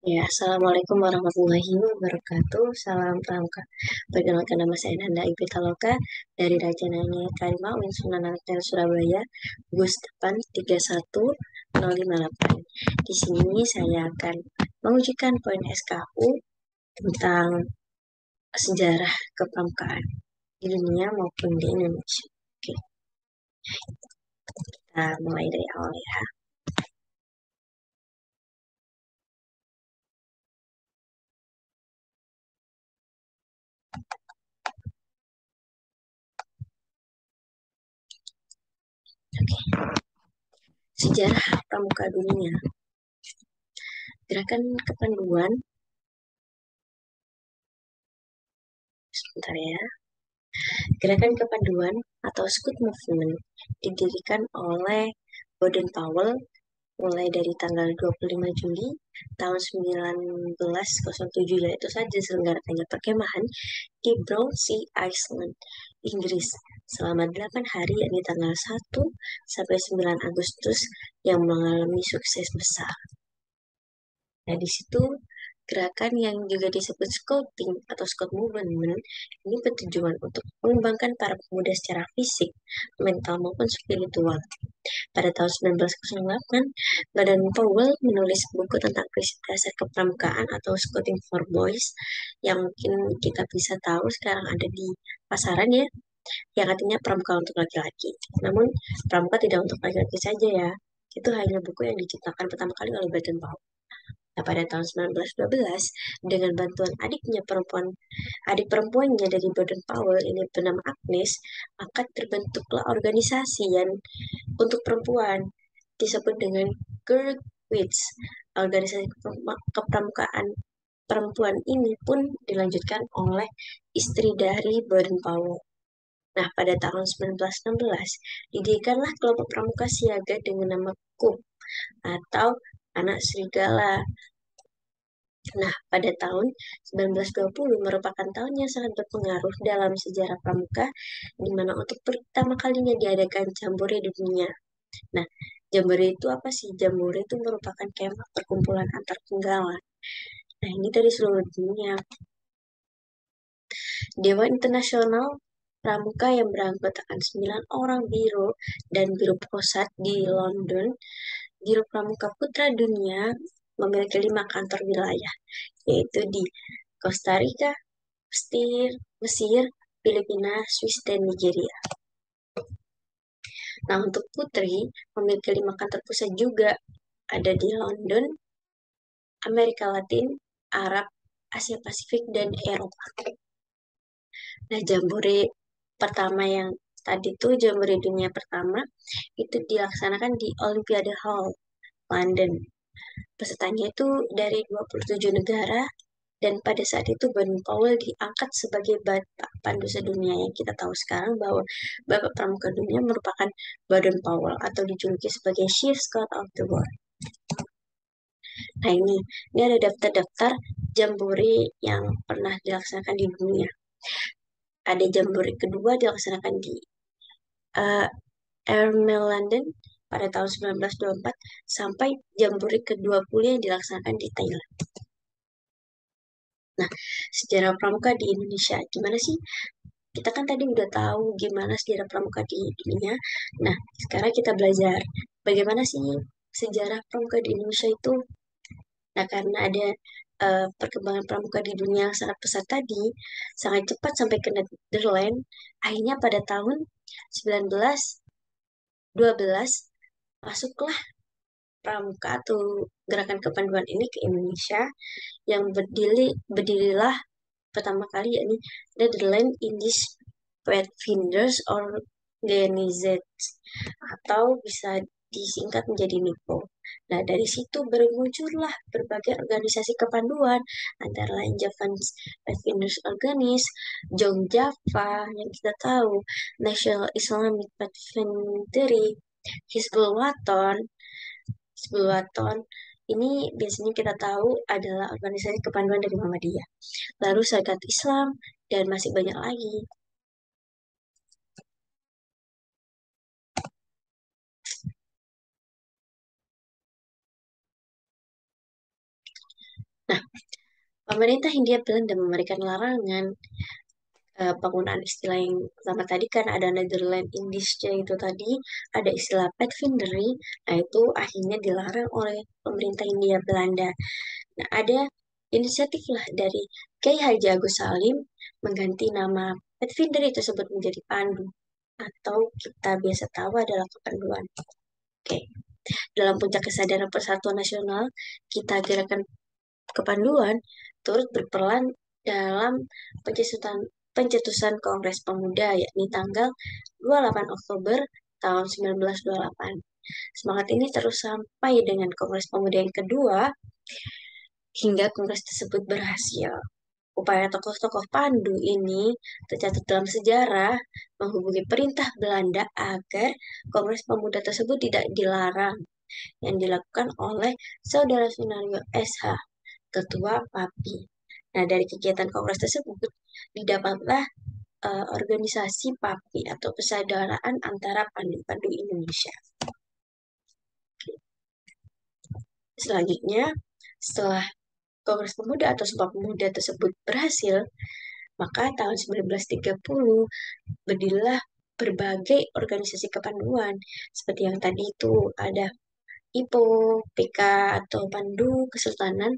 Ya, Assalamualaikum warahmatullahi wabarakatuh. Salam pramuka. Perkenalkan nama saya Nanda Ipitaloka dari Rajananya Karima Uin Sunan Ampel Surabaya, Gus depan 31058. Di sini saya akan mengujikan poin SKU tentang sejarah kepramukaan di dunia maupun di Indonesia. Oke, kita mulai dari awal ya. Oke, sejarah pramuka dunia. Gerakan kepanduan, sebentar ya. Gerakan kepaduan atau Scout Movement didirikan oleh Baden-Powell mulai dari tanggal 25 Juli tahun 1907, yaitu saja diselenggarakannya perkemahan di Brownsea Island, Inggris selama 8 hari, yakni tanggal 1 sampai 9 Agustus, yang mengalami sukses besar. Nah, di situ gerakan yang juga disebut scouting atau scout movement ini bertujuan untuk mengembangkan para pemuda secara fisik, mental maupun spiritual. Pada tahun 1908, Baden Powell menulis buku tentang prinsip dasar kepramukaan atau Scouting for Boys, yang mungkin kita bisa tahu sekarang ada di pasaran ya, yang artinya pramuka untuk laki-laki. Namun pramuka tidak untuk laki-laki saja ya. Itu hanya buku yang diciptakan pertama kali oleh Baden Powell. Nah, pada tahun 1912, dengan bantuan adik perempuannya dari Baden Powell ini bernama Agnes, maka terbentuklah organisasi yang untuk perempuan disebut dengan Girlwitz. Organisasi kepramukaan perempuan ini pun dilanjutkan oleh istri dari Baden Powell. Nah, pada tahun 1916, didirikanlah kelompok pramuka siaga dengan nama KUP atau Anak Serigala. Nah, pada tahun 1920 merupakan tahun yang sangat berpengaruh dalam sejarah pramuka, di mana untuk pertama kalinya diadakan jambore di dunia. Nah, jambore itu apa sih? Jambore itu merupakan kemah perkumpulan antar penggawa. Nah, ini dari seluruh dunia. Dewa Internasional Pramuka yang beranggotakan 9 orang biro dan biro pusat di London, Biro Pramuka Putra Dunia memiliki 5 kantor wilayah, yaitu di Costa Rica, Mesir, Filipina, Swiss, dan Nigeria. Nah, untuk putri memiliki 5 kantor pusat juga, ada di London, Amerika Latin, Arab, Asia Pasifik, dan Eropa. Nah, jambore pertama yang tadi tuh jambore dunia pertama itu dilaksanakan di Olympiade Hall, London. Pesertanya itu dari 27 negara, dan pada saat itu Baden Powell diangkat sebagai Bapak Pandu Sedunia, yang kita tahu sekarang bahwa Bapak Pramuka Dunia merupakan Baden Powell atau dijuluki sebagai Chief Scout of the World. Nah, ini ada daftar-daftar jambore yang pernah dilaksanakan di dunia. Ada jambore kedua dilaksanakan di uh, Airmail London pada tahun 1924 sampai jambore ke-20 yang dilaksanakan di Thailand. Nah, sejarah pramuka di Indonesia gimana sih? Kita kan tadi udah tahu gimana sejarah pramuka di dunia. Nah, sekarang kita belajar bagaimana sih sejarah pramuka di Indonesia itu. Nah, karena ada perkembangan pramuka di dunia yang sangat pesat tadi, sangat cepat sampai ke Netherlands, akhirnya pada tahun 1912 masuklah pramuka atau gerakan kepanduan ini ke Indonesia, yang berdirilah pertama kali yakni Netherlands Indies Pathfinders Organization, atau bisa disingkat menjadi NIPO. Nah, dari situ bermuncullah berbagai organisasi kepanduan, antara lain Javanese Pathfinders Organization, Jong Java yang kita tahu, National Islamic Pathfindery, Hizbul Waton. Hizbul Waton ini biasanya kita tahu adalah organisasi kepanduan dari Muhammadiyah. Lalu Sarekat Islam, dan masih banyak lagi. Nah, pemerintah Hindia Belanda memberikan larangan penggunaan istilah yang pertama tadi kan ada Netherlands Indische itu tadi, ada istilah Pathfindery, nah itu akhirnya dilarang oleh pemerintah Hindia Belanda. Nah, ada inisiatif lah dari Kiai Haji Agus Salim mengganti nama Pathfindery tersebut menjadi Pandu atau kita biasa tahu adalah kepanduan. Oke, dalam puncak kesadaran persatuan nasional, kita gerakan kepanduan turut berperan dalam pencetusan pencetusan Kongres Pemuda yakni tanggal 28 Oktober tahun 1928. Semangat ini terus sampai dengan Kongres Pemuda yang kedua hingga kongres tersebut berhasil. Upaya tokoh-tokoh Pandu ini tercatat dalam sejarah menghubungi perintah Belanda agar Kongres Pemuda tersebut tidak dilarang yang dilakukan oleh Saudara Sunario SH, Ketua PAPI. Nah, dari kegiatan kongres tersebut didapatlah organisasi PAPI atau persaudaraan antara Pandu-Pandu Indonesia. Selanjutnya, setelah Kongres Pemuda atau Sumpah Pemuda tersebut berhasil, maka tahun 1930 berdirilah berbagai organisasi kepanduan seperti yang tadi itu ada IPO, PK atau Pandu Kesultanan,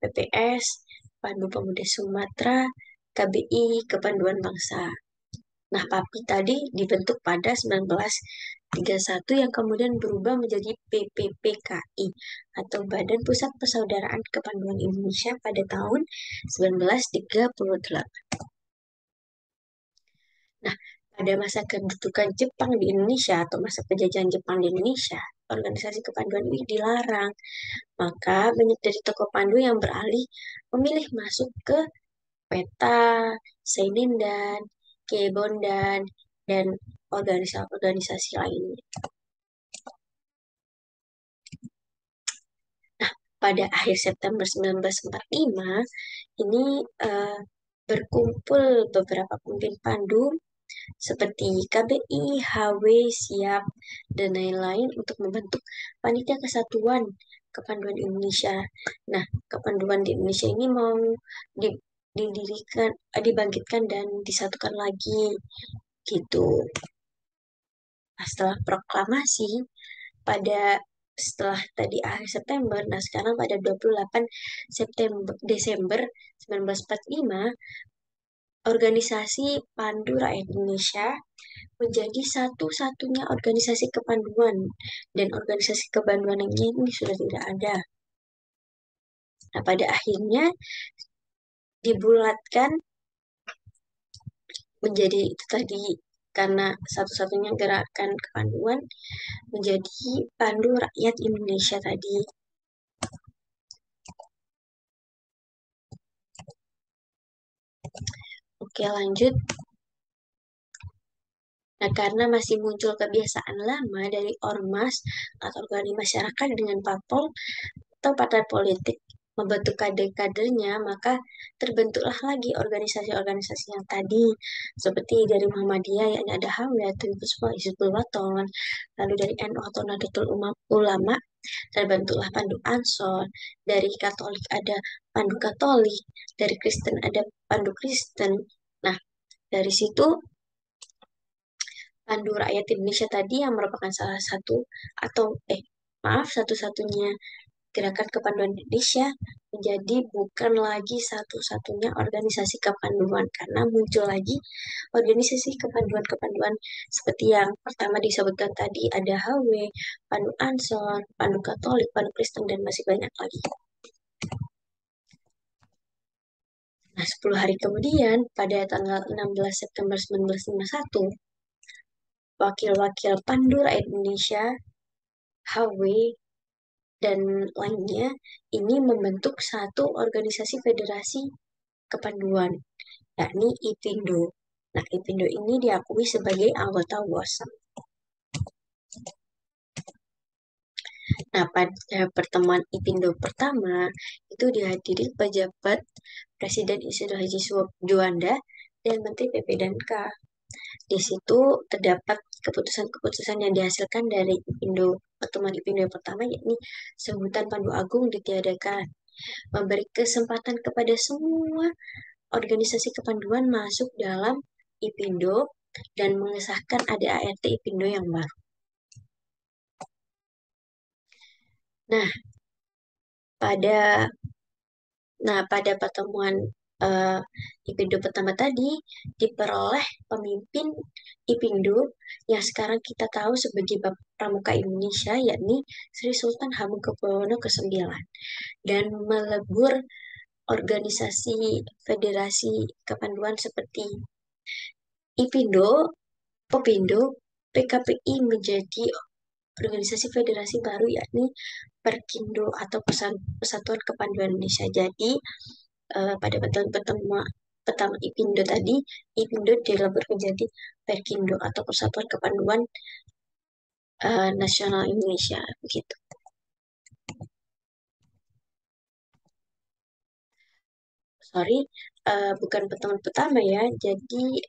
PPS, Pandu Pemuda Sumatera, KBI, Kepanduan Bangsa. Nah, PAPI tadi dibentuk pada 1931 yang kemudian berubah menjadi PPPKI atau Badan Pusat Persaudaraan Kepanduan Indonesia pada tahun 1938. Nah, pada masa kedudukan Jepang di Indonesia atau masa penjajahan Jepang di Indonesia, organisasi kepanduan ini dilarang. Maka banyak dari tokoh pandu yang beralih memilih masuk ke Peta, Seinindan, Kebondan, dan organisasi-organisasi lainnya. Nah, pada akhir September 1945, ini berkumpul beberapa pemimpin pandu seperti KBI, HW, SIAP, dan lain-lain untuk membentuk Panitia Kesatuan Kepanduan Indonesia. Nah, kepanduan di Indonesia ini mau didirikan, dibangkitkan dan disatukan lagi gitu. Nah, setelah proklamasi pada setelah tadi akhir September, nah sekarang pada 28 Desember 1945, organisasi Pandu Rakyat Indonesia menjadi satu-satunya organisasi kepanduan dan organisasi kepanduan yang ini sudah tidak ada. Nah, pada akhirnya dibulatkan menjadi itu tadi karena satu-satunya gerakan kepanduan menjadi Pandu Rakyat Indonesia tadi. Oke, lanjut. Nah, karena masih muncul kebiasaan lama dari ormas atau organisasi masyarakat dengan parpol atau partai politik membentuk kader-kadernya, maka terbentuklah lagi organisasi-organisasi yang tadi, seperti dari Muhammadiyah yang ada HW atau Hizbul Waton, lalu dari NU atau Nahdlatul Ulama, terbentuklah Pandu Ansor, dari Katolik ada Pandu Katolik, dari Kristen ada Pandu Kristen. Nah, dari situ Pandu Rakyat Indonesia tadi yang merupakan salah satu atau maaf satu-satunya gerakan kepanduan Indonesia menjadi bukan lagi satu-satunya organisasi kepanduan karena muncul lagi organisasi kepanduan-kepanduan seperti yang pertama disebutkan tadi ada HW, Pandu Ansor, Pandu Katolik, Pandu Kristen dan masih banyak lagi. Nah, 10 hari kemudian pada tanggal 16 September 1951 wakil-wakil Pandu Rakyat Indonesia, HW, dan lainnya ini membentuk satu organisasi federasi kepanduan, yakni IPindo. Nah, IPindo ini diakui sebagai anggota WOSM. Nah, pada pertemuan IPindo pertama, itu dihadiri pejabat Presiden Insinyur Haji Juanda dan Menteri PP dan K. Di situ terdapat keputusan-keputusan yang dihasilkan dari IPindo, pertemuan IPindo yang pertama, yakni sebutan Pandu Agung ditiadakan. memberi kesempatan kepada semua organisasi kepanduan masuk dalam IPindo dan mengesahkan ADART IPindo yang baru. Nah, pada pada pertemuan IPindo pertama tadi diperoleh pemimpin IPindo yang sekarang kita tahu sebagai Bapak Pramuka Indonesia, yakni Sri Sultan Hamengkubuwono ke-9, dan melebur organisasi federasi kepanduan seperti IPindo, Popindo, PKPI menjadi organisasi federasi baru, yakni Perkindo atau Persatuan Kepanduan Indonesia. Jadi pada pertemuan pertama IPindo tadi, IPindo dilebur menjadi Perkindo atau Persatuan Kepanduan Nasional Indonesia, begitu. Sorry, bukan pertemuan pertama ya. Jadi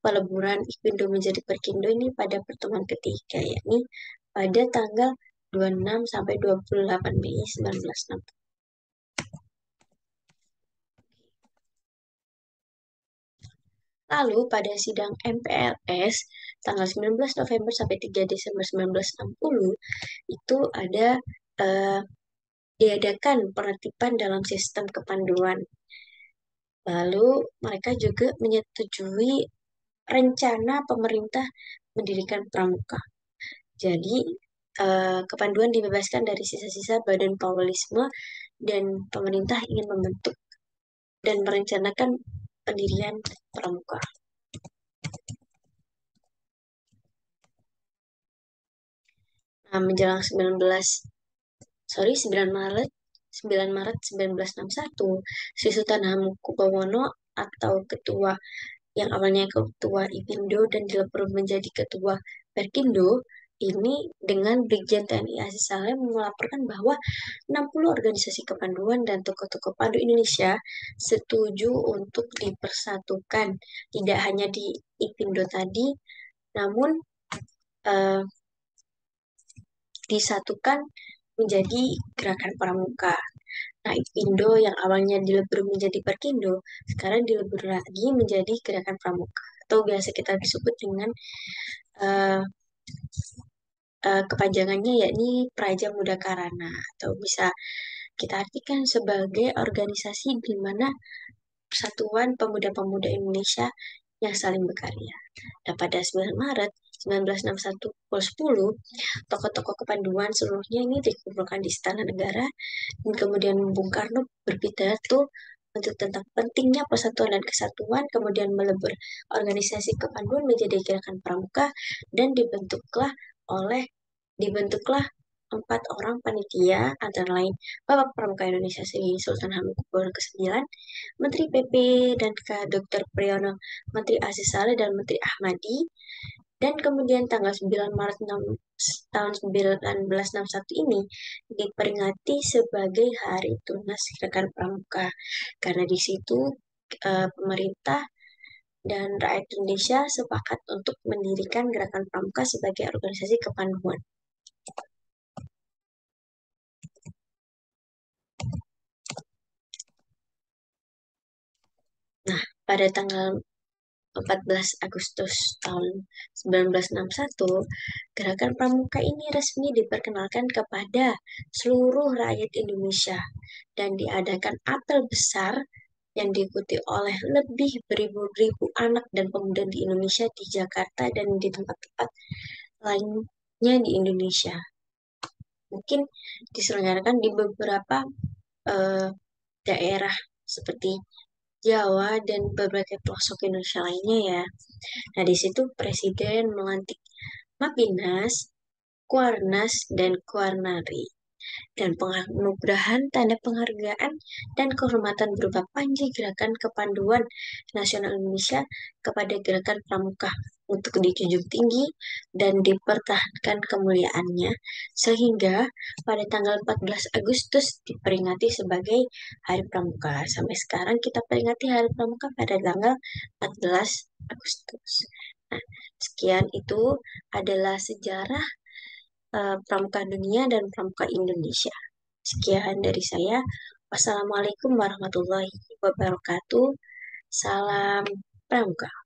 peleburan IPindo menjadi Perkindo ini pada pertemuan ketiga, yakni pada tanggal 26 sampai 28 Mei 1960. Lalu pada sidang MPLS tanggal 19 November sampai 3 Desember 1960 itu ada diadakan penertiban dalam sistem kepanduan. Lalu mereka juga menyetujui rencana pemerintah mendirikan pramuka. Jadi kepanduan dibebaskan dari sisa-sisa badan Paulisme dan pemerintah ingin membentuk dan merencanakan pendirian pramuka. Nah, menjelang 9 Maret 1961, Sri Sultan Hamengkubuwono atau ketua yang awalnya ketua IPindo dan dilebur menjadi ketua Perkindo ini dengan Brigjen TNI Aziz Saleh melaporkan bahwa 60 organisasi kepanduan dan tokoh-tokoh pandu Indonesia setuju untuk dipersatukan, tidak hanya di IPindo tadi, namun eh, disatukan menjadi Gerakan Pramuka. Nah, IPindo yang awalnya dilebur menjadi Perkindo, sekarang dilebur lagi menjadi Gerakan Pramuka, atau biasa kita disebut dengan uh, kepanjangannya yakni Praja Muda Karana, atau bisa kita artikan sebagai organisasi di mana Persatuan Pemuda-Pemuda Indonesia yang saling berkarya. Dan pada 9 Maret 1961 pukul 10, tokoh-tokoh kepanduan seluruhnya ini dikumpulkan di Istana Negara, dan kemudian Bung Karno berpidato untuk tentang pentingnya persatuan dan kesatuan, kemudian melebur organisasi kepanduan menjadi Gerakan Pramuka, dan dibentuklah 4 orang panitia, antara lain Bapak Pramuka Indonesia Sri Sultan Hamengkubuwono ke-9, Menteri PP dan Dr. Priyono, Menteri Aziz Saleh dan Menteri Ahmadi, dan kemudian tanggal 9 Maret tahun 1961 ini diperingati sebagai Hari Tunas Gerakan Pramuka, karena di situ pemerintah dan rakyat Indonesia sepakat untuk mendirikan Gerakan Pramuka sebagai organisasi kepanduan. Nah, pada tanggal 14 Agustus tahun 1961, Gerakan Pramuka ini resmi diperkenalkan kepada seluruh rakyat Indonesia dan diadakan apel besar yang diikuti oleh lebih beribu-ribu anak dan pemuda di Indonesia, di Jakarta, dan di tempat-tempat lainnya di Indonesia. Mungkin diselenggarakan di beberapa daerah seperti Jawa dan berbagai pelosok Indonesia lainnya ya. Nah, di situ Presiden melantik Mapinas, Kuarnas, dan Kuarnari, dan penganugerahan tanda penghargaan dan kehormatan berupa Panji Gerakan Kepanduan Nasional Indonesia kepada Gerakan Pramuka untuk dijunjung tinggi dan dipertahankan kemuliaannya, sehingga pada tanggal 14 Agustus diperingati sebagai Hari Pramuka. Sampai sekarang kita peringati Hari Pramuka pada tanggal 14 Agustus. Nah, sekian itu adalah sejarah Pramuka Dunia dan Pramuka Indonesia. Sekian dari saya. Wassalamualaikum warahmatullahi wabarakatuh. Salam pramuka.